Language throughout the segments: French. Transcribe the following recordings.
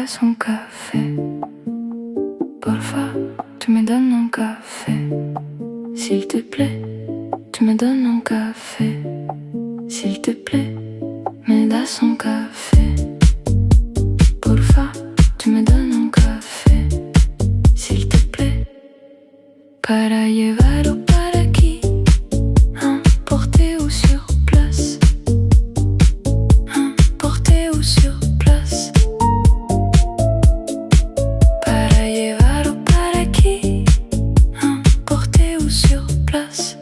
das un café. Porfa, tu me donnes un café. S'il te plaît, tu me donnes un café. S'il te plaît, me das un café. Porfa, tu me donnes un café. S'il te plaît, para llevar o para aquí, importer ou sur place, importer ou sur place, para llevar o para aquí, importer ou sur place,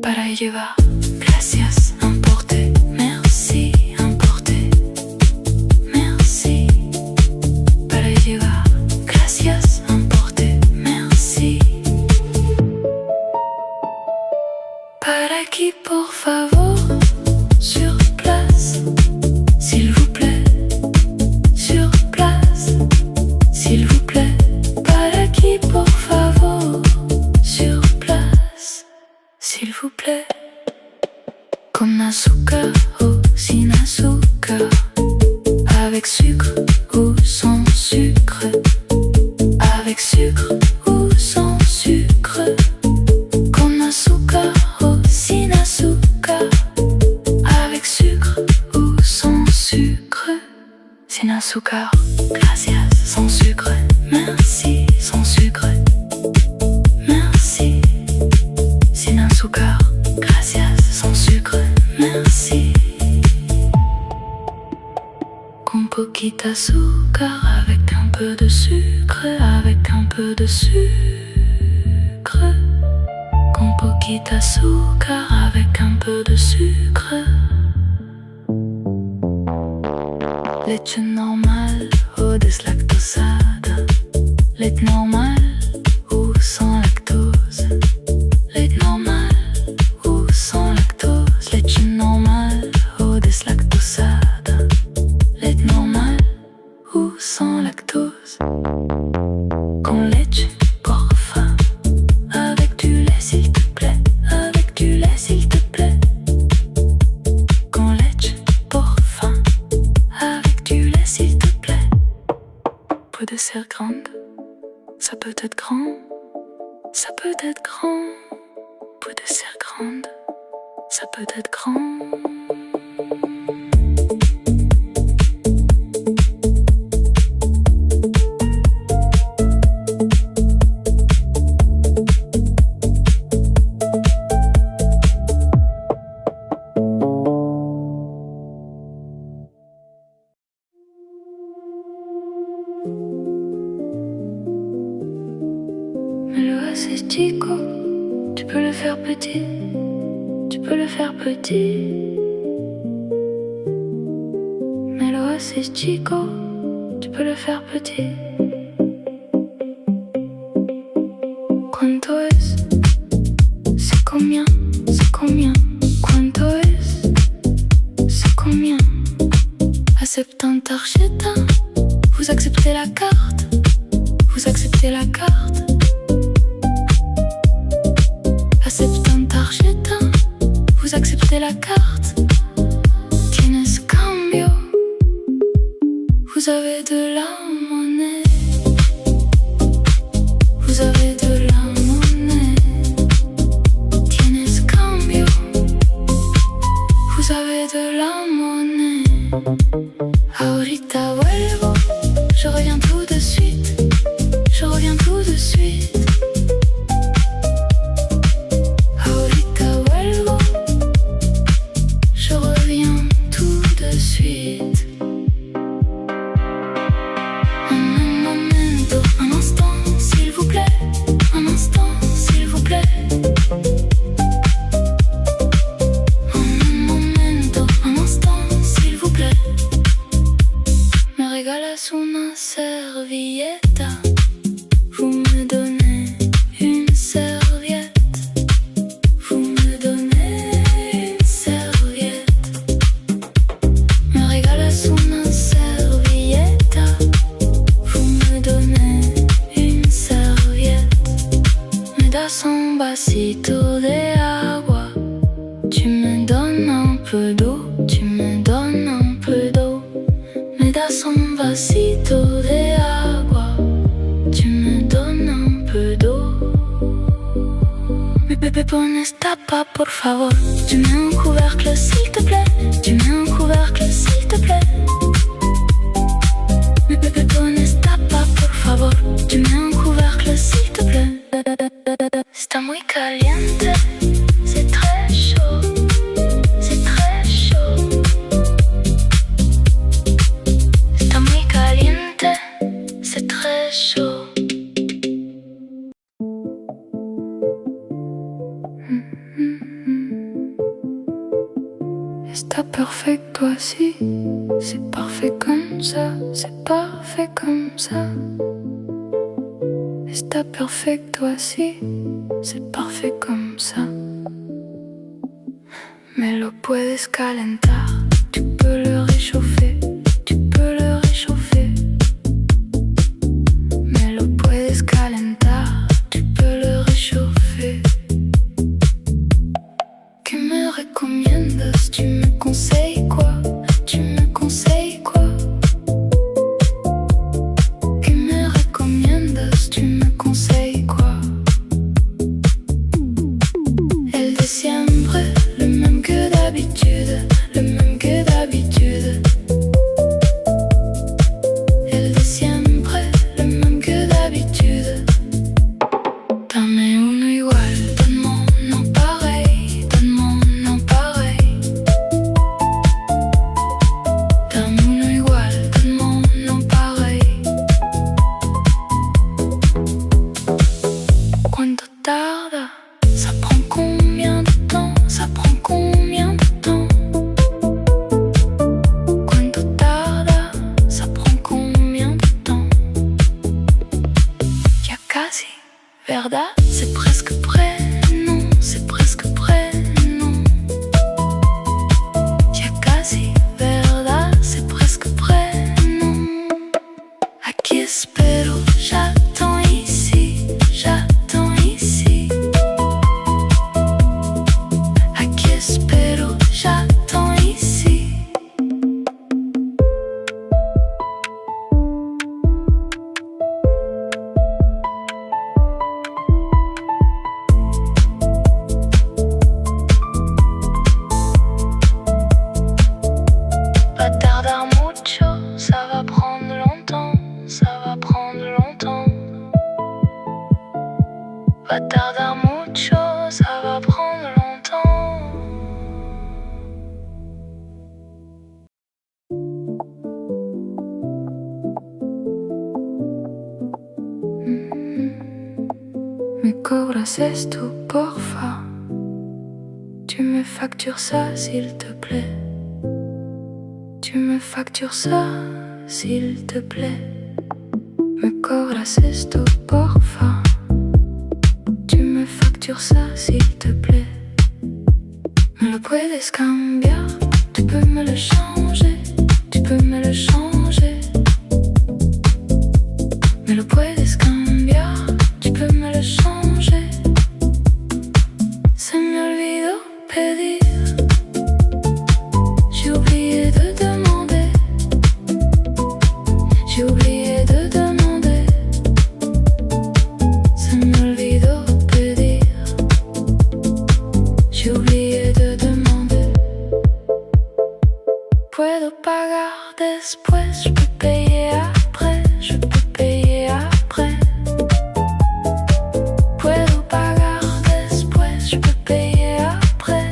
para llevar. Gracias, importer, merci, importer, merci, para llevar. Gracias, importer, merci. Para aquí, por favor, sur place, s'il vous plaît, sur place, s'il vous plaît. Para aquí, por favor, sur place, s'il vous plaît. Con azúcar ou sin azúcar, avec sucre ou sans sucre, avec sucre ou sans sucre. Con azúcar ou sin azúcar, avec sucre ou sans sucre. Sin azúcar, gracias, sans sucre, merci, sans sucre, merci. Sin azúcar, gracias, sans sucre, merci. Con poquito azúcar, avec un peu de sucre, avec un peu de sucre. Con poquito azúcar, avec un peu de sucre. Leche normal ou deslactosada, leche normal ou sans lactose, leche normal ou sans lactose, leche normal ou deslactosada, leche normal ou sans lactose. Con leche, porfa, avec du lait s'il te plaît, avec du lait s'il te plaît. Con leche, porfa, avec du lait s'il te plaît. Pot de serre grande, ça peut être grand, ça peut être grand. Pot de serre grande, ça peut être grand. Mais le c'est chico, tu peux le faire petit, tu peux le faire petit. Mais le c'est chico, tu peux le faire petit. ¿Cuánto es? C'est combien? C'est combien? ¿Cuánto es? C'est combien? Acceptant tarjeta, vous acceptez la carte, vous acceptez la carte. Acceptant tarjeta, vous acceptez la carte. Tienes cambio, vous avez de la monnaie, vous avez de la monnaie. Tienes cambio, vous avez de la monnaie. Ahorita vuelvo, je reviens tout de suite, je reviens tout de suite. Ahorita vuelvo, je reviens tout de suite. Un momento, un instant, s'il vous plaît, un instant, s'il vous plaît. Un momento, un instant, s'il vous plaît. Me regalas una servilleta, vous me donnez une serviette, vous me donnez une serviette. Me regalas una servilleta, vous me donnez une serviette. Me das un vasito de agua, tu me donnes un peu d'eau, tu me donnes un peu d'eau. Me das un un vasito de agua, tu me donnes un peu d'eau. Me pones tapa, por favor. Tu mets un couvercle, s'il te plaît. Tu mets un couvercle, s'il te plaît. Me pones tapa, por favor. Tu mets un couvercle, s'il te plaît. Está muy caliente, c'est très chaud. C'est très chaud. Está muy caliente, c'est très chaud. Está perfecto así, c'est parfait comme ça, c'est parfait comme ça. Está perfecto así, c'est parfait comme ça. Me lo puedes calentar, tu peux le réchauffer, tu peux le réchauffer. Me lo puedes calentar, tu peux le réchauffer. Que me recomiendas, tu me conseilles quoi? Tu me conseilles quoi? Que me recomiendas, tu me conseilles quoi? El de siempre, le même que d'habitude, le même que d'habitude. El de siempre, le même que d'habitude. Dame uno igual, donne-moi non pareil, donne-moi non pareil. Dame uno igual, donne-moi non pareil. Cuánto tarda, ça prend combien de temps, ça prend combien de temps? Cuánto tarda, ça prend combien de temps? Ya casi, ¿verdad? C'est presque prêt, non, c'est presque prêt, non. Ya casi, ¿verdad? C'est presque prêt, non. Aquí espero, j'attends ici, j'attends ici. Aquí espero, j'attends ici. Va tardar mucho, ça va prendre longtemps, ça va prendre longtemps. Va tardar mucho, ça va prendre longtemps. Me cobras esto, porfa. Tu me factures ça, s'il te plaît. Tu me factures ça, s'il te plaît. Me cobras esto, porfa. Tu me factures ça, s'il te plaît. Me lo puedes cambiar, tu peux me le changer, tu peux me le changer. Me lo puedes cambiar, tu peux me le changer. Se me olvidó pedir. J'ai oublié de demander. J'ai oublié de demander. Se me olvidó pedir. J'ai oublié de demander. Puedo pagar después, je peux payer après, je peux payer après. Puedo pagar después, je peux payer après.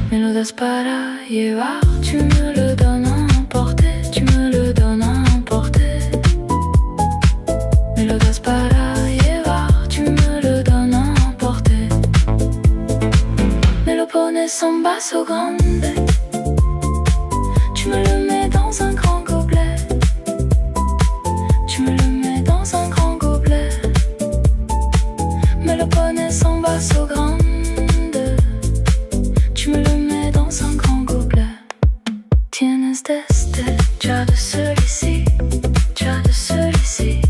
Me lo das para llevar, tu me le donnes à emporter, tu me le donnes à emporter. Me lo das para llevar, tu me le donnes à emporter. Me lo pones en vaso grande, tu me le mets dans un grand gobelet. Tu me le mets dans un grand gobelet. Me lo pones en vaso grande, tu me le mets dans un grand gobelet. Tienes de este, ya de celui-ci, ya de celui-ci.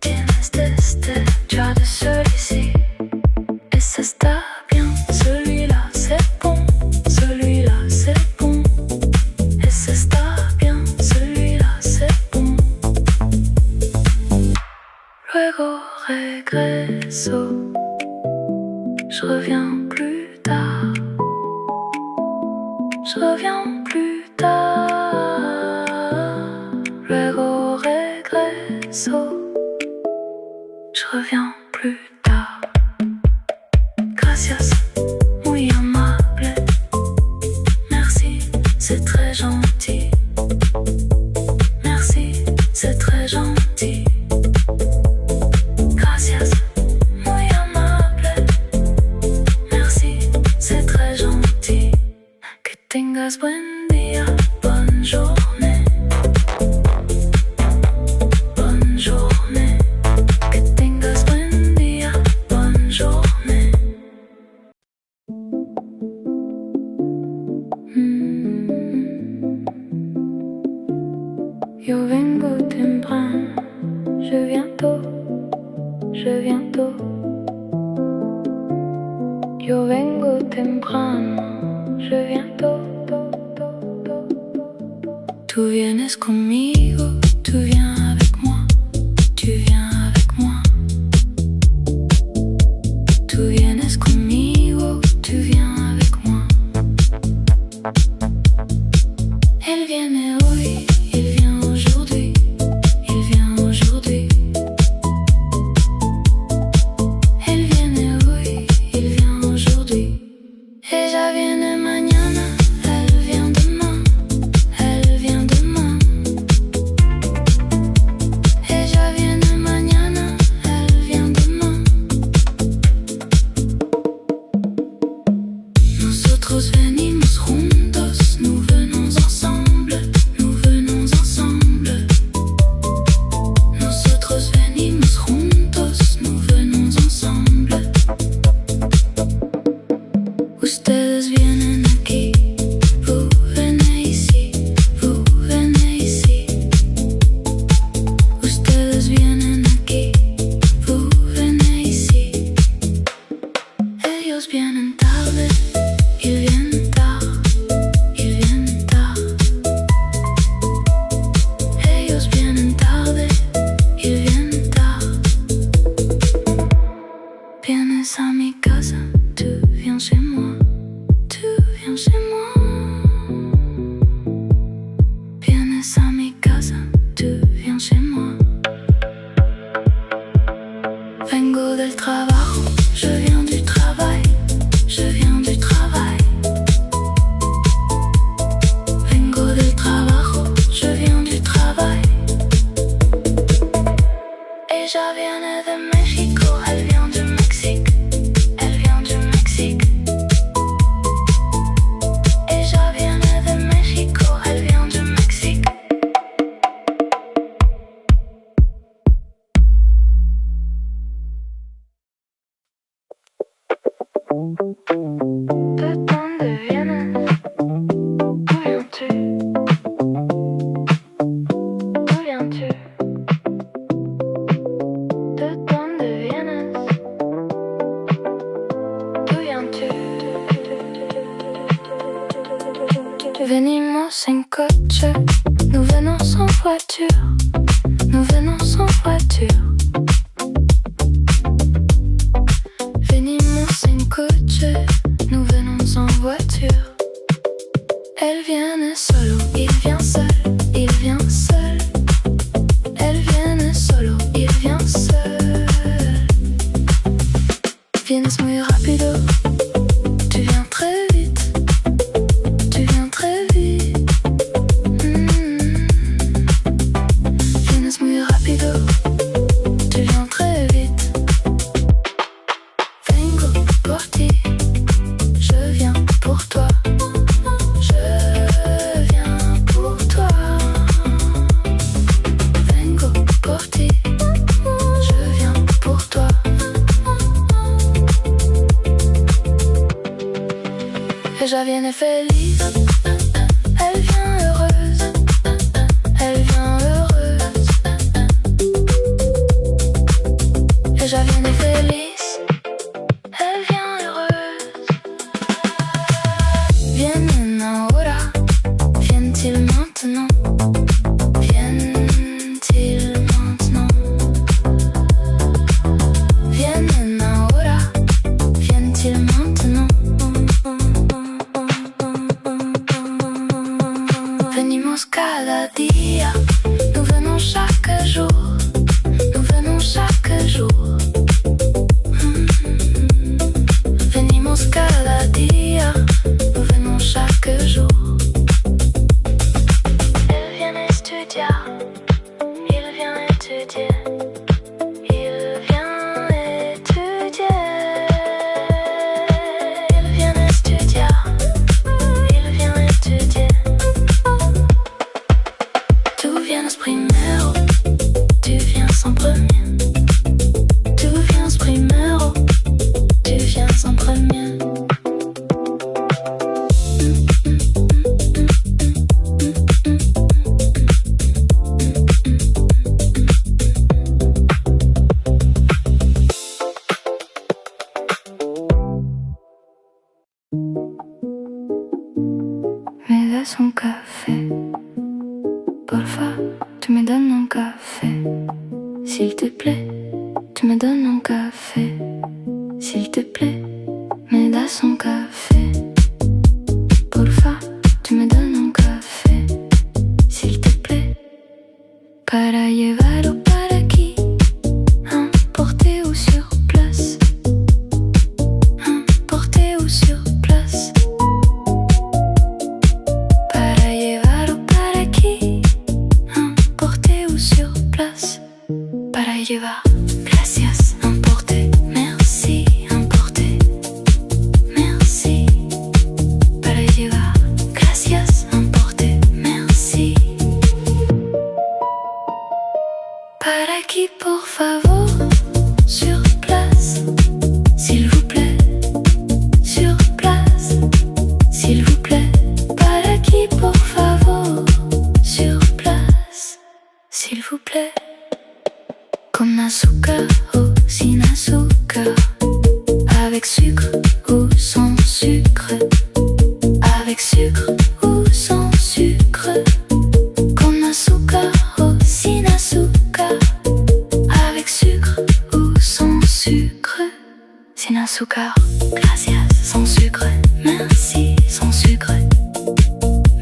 Tienes de este, ya de celui-ci. Et ça está bien, celui-là c'est bon, celui-là c'est bon. Et ça está Yo vengo temprano, je viens tôt, je viens tôt. Yo vengo temprano, je viens tôt, tôt, tôt, tôt. Tú vienes conmigo, tú viens avec moi, tu viens avec moi. Tú vienes conmigo, tu viens avec moi. Elle viene hoy, il vient aujourd'hui, il vient aujourd'hui. Elle viene hoy, il vient aujourd'hui. Ella viene mañana, elle vient demain, elle vient demain. Ella viene mañana, elle vient demain. Nosotros venimos juntos, nous venons ensemble, nous venons ensemble. Nosotros venimos juntos, nous venons ensemble. Ustedes vienen aquí, vous venez ici, vous venez ici. Ustedes vienen aquí, vous venez ici. Ellos vienen tarde, ils viennent tard, ils viennent tard. Ellos vienen tarde, ils viennent tard. Vienes a mi casa, tu viens chez moi, tu viens chez moi. Vienes a mi casa, tu viens chez moi. Vengo del trabajo, je viens du travail, je viens du travail. Vengo del trabajo, je viens du travail. Ella viene de México, elle vient du Mexique, elle vient du Mexique. Ella viene de México, elle vient du Mexique. De donde vienes? D'où viens-tu? D'où viens-tu? De donde vienes? D'où viens-tu? Venimos en coche, nous venons en voiture, nous venons en voiture. Venimos en coche, nous venons en voiture. Elle vient solo, il vient seul, il vient seul. Elle vient solo, il vient seul. Vienes muy rápido, tu viens très vite, tu viens très vite. Vienes muy rápido, tu viens très vite. Vengo por ti, je viens pour toi, je viens pour toi. Vengo por ti, je viens pour toi. Ella viene feliz, elle vient heureuse, elle vient heureuse. Ella viene feliz, elle vient heureuse. Vienen ahora, viennent-ils maintenant? Viennent-ils maintenant? Vienen ahora, viennent-ils maintenant? Venimos cada día, nous venons chaque jour, nous venons chaque jour. Venimos cada día, nous venons chaque jour. Elle vient étudier, il vient étudier, il vient étudier. Il vient étudier, il vient étudier. Tú vienes primero, tu viens en premier. Tú vienes primero, tu viens en premier. te plaît, tu me donnes un café. S'il te plaît, me das un café. Porfa, tu me donnes un café. S'il te plaît, para llevar o para aquí, emporter ou sur place. Emporter ou sur place. Para llevar o para aquí, emporter ou sur place. Para llevar, gracias, emporter, merci, emporter, merci. Para llevar, gracias, emporter, merci. Para aquí, por favor, sur place, s'il vous plaît, sur place, s'il vous plaît. Para aquí, por favor, sur place, s'il vous plaît. Con azúcar ou sin azúcar, avec sucre ou sans sucre, avec sucre ou sans sucre. Con azúcar ou sin azúcar, avec sucre ou sans sucre. Sin azúcar, gracias, sans sucre, merci, sans sucre,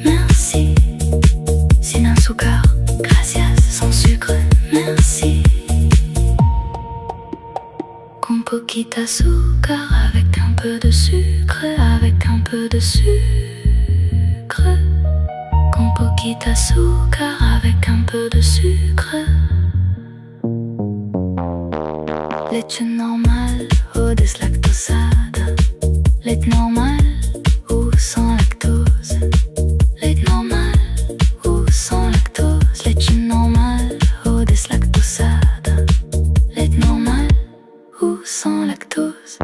merci. Sin azúcar, gracias, sans sucre, merci. Con poquita azúcar, avec un peu de sucre, avec un peu de sucre. Con poquita azúcar, avec un peu de sucre. Leche normal ou deslactosada. Leche normal ou sans lactose. Leche normal ou sans lactose. Leche normal ou deslactosada. Leche normal ou sans lactose.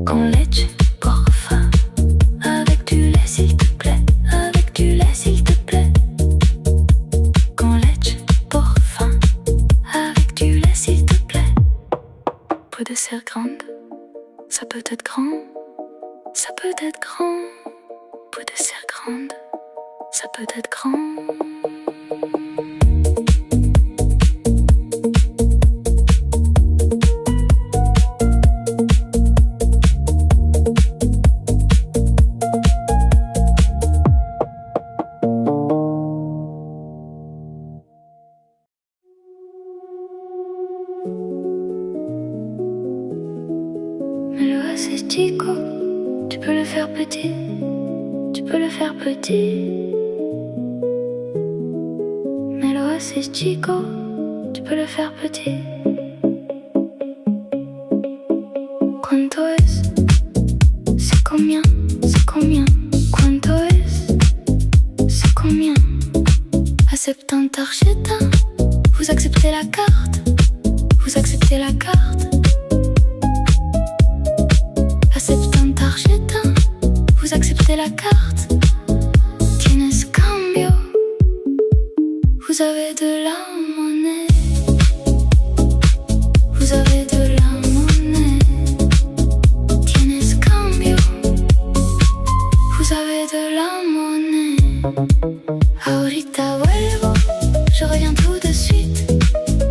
Con leche, porfa, avec du lait s'il te plaît, avec du lait s'il te plaît. Con leche, porfa, avec du lait s'il te plaît. Pot de serre grande, ça peut être grand, ça peut être grand. Pot de serre grande, ça peut être grand. Mais le c'est chico, tu peux le faire petit, tu peux le faire petit. Mais le c'est chico, tu peux le faire petit. ¿Cuánto es? C'est combien? C'est combien? ¿Cuánto es? C'est combien? Aceptant tarjeta, vous acceptez la carte, vous acceptez la carte. Aceptant tarjeta, vous acceptez la carte. Tienes cambio, vous avez de la monnaie. Vous avez de la monnaie. Tienes cambio, vous avez de la monnaie. Ahorita vuelvo, je reviens tout de suite,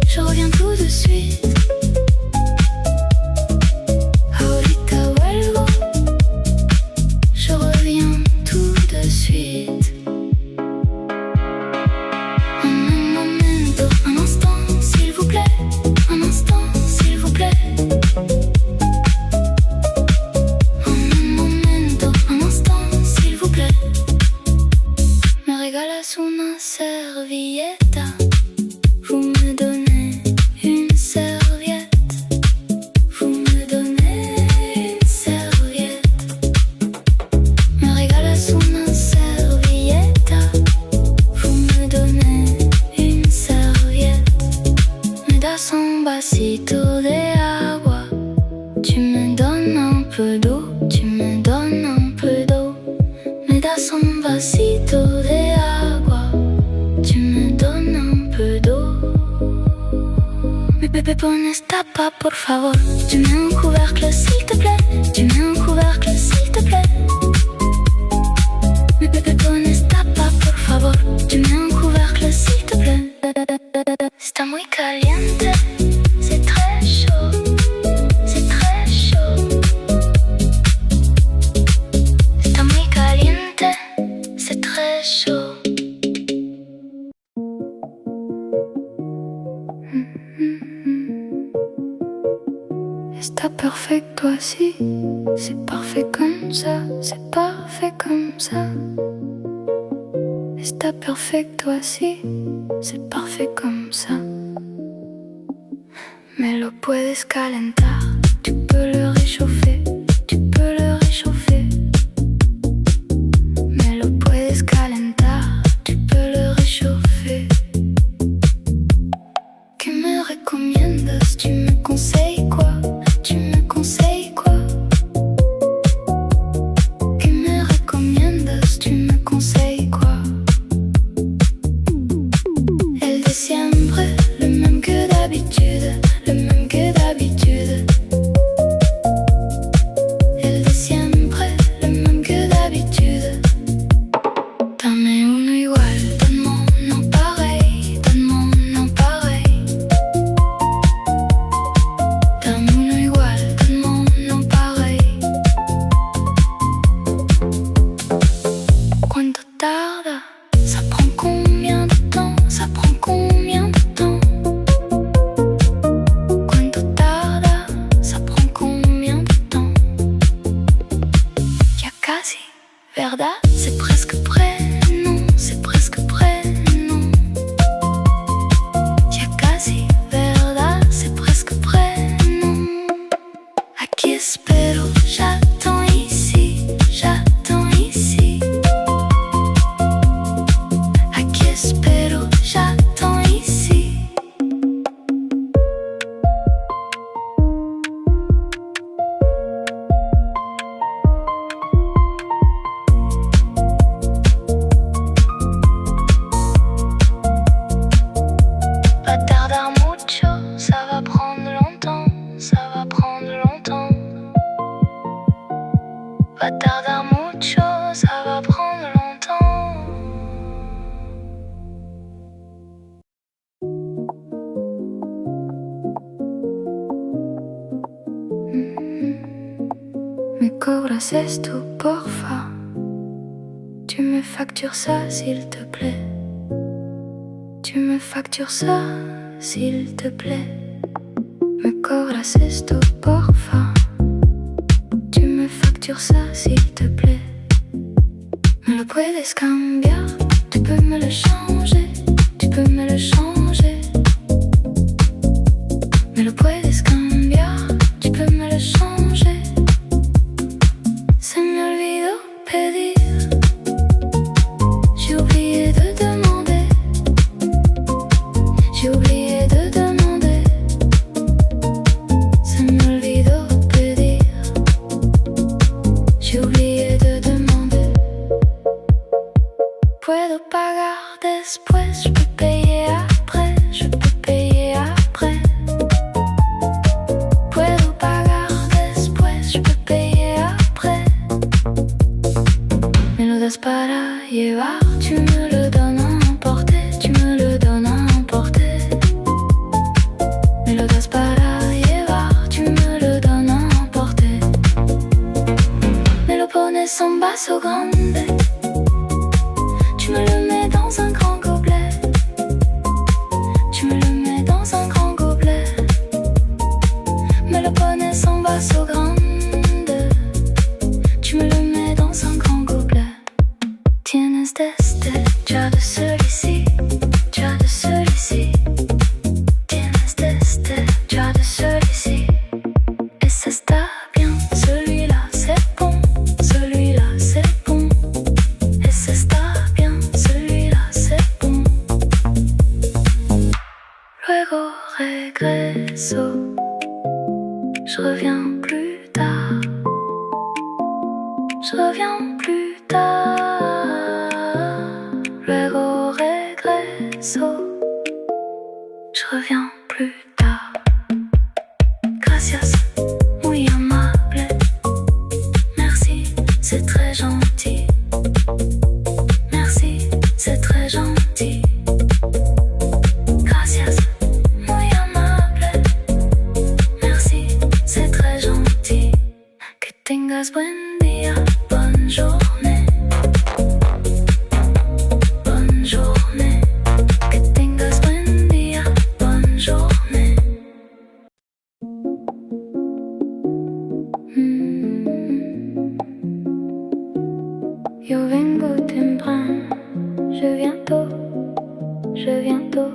je reviens tout de suite. Ahorita vuelvo, je reviens tout de suite. Un momento, un instant, s'il vous plaît, un instant, s'il vous plaît. Un momento, un instant, s'il vous plaît. Me regalas una servilleta. Vous me donnez une serviette. Vous me donnez une serviette. Me regalas una servilleta. Vous me donnez une serviette. Me das un vasito de agua. Tu me donnes un peu d'eau. Tu me donnes un peu d'eau. Me das un vasito de agua. Tu me donnes un peu d'eau. Me pones tapa, por favor. Tu mets un couvercle, s'il te plaît. Tu mets un couvercle, s'il te plaît. Me pones tapa, por favor. Tu mets un couvercle, s'il te plaît. Está muy caliente. Está perfecto así, c'est parfait comme ça, c'est parfait comme ça. Está perfecto así, c'est parfait comme ça. Mais lo puedes calentar, tu peux le réchauffer, tu peux le réchauffer. Mais lo puedes calentar, tu peux le réchauffer. Que me recomiendas, tu me conseilles quoi? Tu me conseilles quoi? Que me recomiendas, tu me conseilles quoi? El de siempre, le même que d'habitude, le même que d'habitude. El de siempre, le même que d'habitude. Dame uno igual, donne-moi non pareil, donne-moi non pareil. Dame uno igual, donne-moi non pareil. Cuánto tarda, ça prend combien de temps, ça prend combien de temps? Cuánto tarda, ça prend combien de temps? Ya casi, ¿verdad? C'est presque prêt, non, c'est presque prêt, non. Ya casi, ¿verdad? C'est presque prêt, non. Aquí espero, j'attends ici, j'attends ici. Aquí espero, j'attends ici. Va tardar mucho, ça va prendre longtemps, ça va prendre longtemps. Va tardar mucho, ça va prendre longtemps. Me cobras esto, porfa. Tu me factures ça, s'il te plaît. Tu me factures ça, s'il te plaît. Me cobras esto, porfa. Tu me factures ça, s'il te plaît. Me lo puedes cambiar, tu peux me le changer, tu peux me le changer. Me lo puedes cambiar, tu peux me le changer. Se me olvidó pedir, j'ai oublié de demander, j'ai oublié de demander. Se me olvidó pedir, j'ai oublié de demander. Puedo pagar después, je peux payer après, je peux payer après. Puedo pagar después, je peux payer après. Me lo das para llevar, tu me le donnes à emporter, tu me le donnes à emporter. Me lo das para llevar, tu me le donnes à emporter. Me lo pones en vaso grande, tu me le mets dans un grand gobelet. Tu me le mets dans un grand gobelet. Me lo pones en vaso grande, tu me le mets dans un grand gobelet. Tienes de este, ya de celui-ci, ya de celui-ci. Tienes de este, ya de celui-ci. Et ça está bien, celui-là c'est bon, celui-là c'est bon. Et ça está bien, celui-là c'est bon. Luego regreso, je reviens plus tard, je reviens plus tard. Luego regreso, je reviens plus tard. Gracias, muy amable. Merci, c'est très gentil. Merci, c'est très gentil. Gracias, muy amable. Merci, c'est très gentil. Que tengas buen día, bonne journée. Bonne journée. Que tengas buen día, bonne je viens tôt.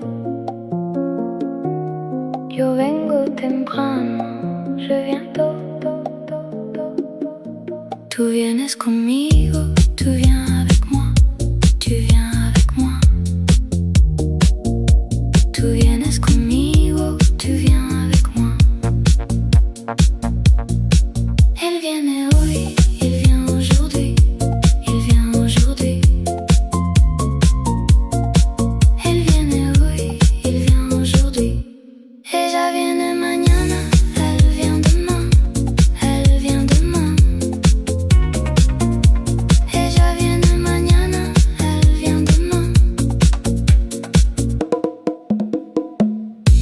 Yo vengo temprano, je viens tôt. Tú vienes conmigo, tú viens avec moi, tu viens avec moi. Tú vienes conmigo, tu viens avec moi. Elle viene hoy, il vient aujourd'hui, il vient aujourd'hui. Elle viene hoy, il vient aujourd'hui. Ella viene mañana, elle vient demain, elle vient demain. Ella viene mañana, elle vient demain.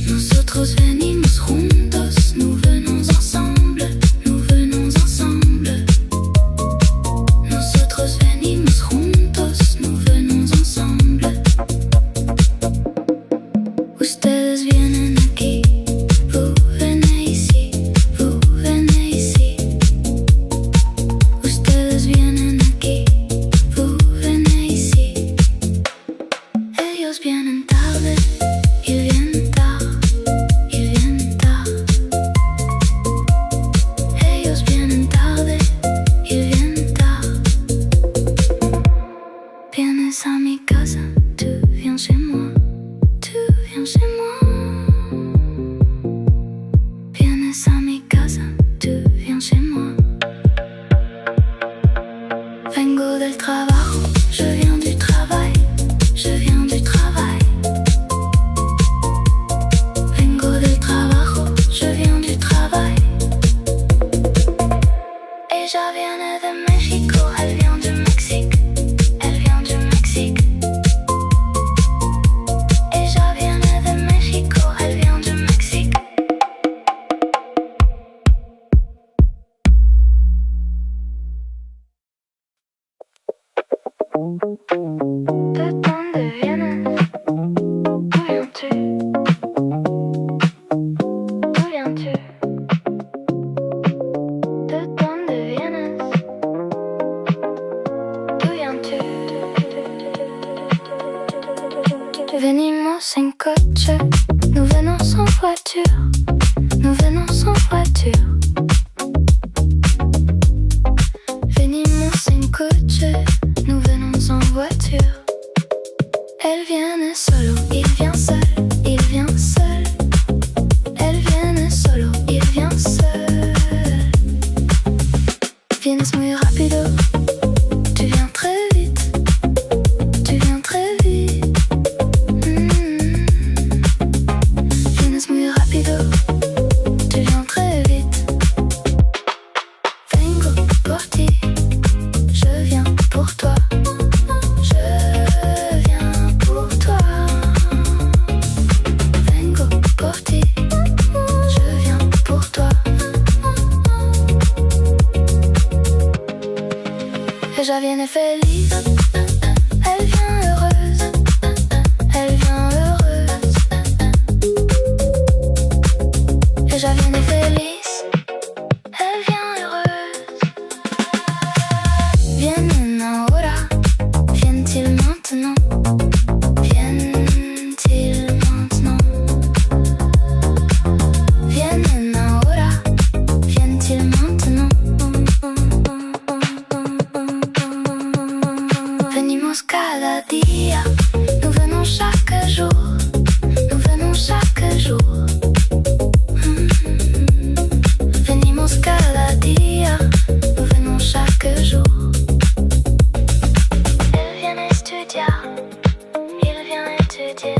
Nosotros venimos juntos, nous venons ensemble, nous venons ensemble. Nosotros venimos juntos, nous venons ensemble. Ustedes vienen aquí, vous venez ici, vous venez ici. Ustedes vienen aquí, vous venez ici. Ellos vienen tarde, ils viennent tard, ils viennent tard. Ellos vienen tarde, ils viennent tard. Vienes a mi casa, tu viens chez moi, tu viens chez moi. Vienes a mi casa, tu viens chez moi. Vengo del trabajo, je viens du travail, je viens du travail. Vengo del trabajo, je viens du travail. Ella viene de México, elle vient du Mexique, elle vient du Mexique. Ella viene de México, elle vient du Mexique. De dónde vienes? D'où viens-tu? D'où viens-tu? De dónde vienes? D'où viens-tu? Venimos en coche, nous venons en voiture, nous venons en voiture. Venimos en coche, nous venons en voiture. Elle viene solo, il vient seul, il vient seul. Elle viene solo, il vient seul. Vienes muy rápido, tu viens très vite, tu viens très vite. Vienes muy rápido, tu viens très vite. Vengo por ti, je viens pour toi, je viens pour toi. Vengo por ti, je viens pour toi. Ella viene feliz, elle vient heureuse, elle vient heureuse. Ella viene feliz, elle vient heureuse. Vienen ahora, viennent-ils maintenant? Viennent-ils maintenant? Vienen ahora, viennent-ils maintenant? Venimos cada día, nous venons chaque jour, nous venons chaque jour. Venimos cada día, nous venons chaque jour. Elle vient étudier, il vient étudier.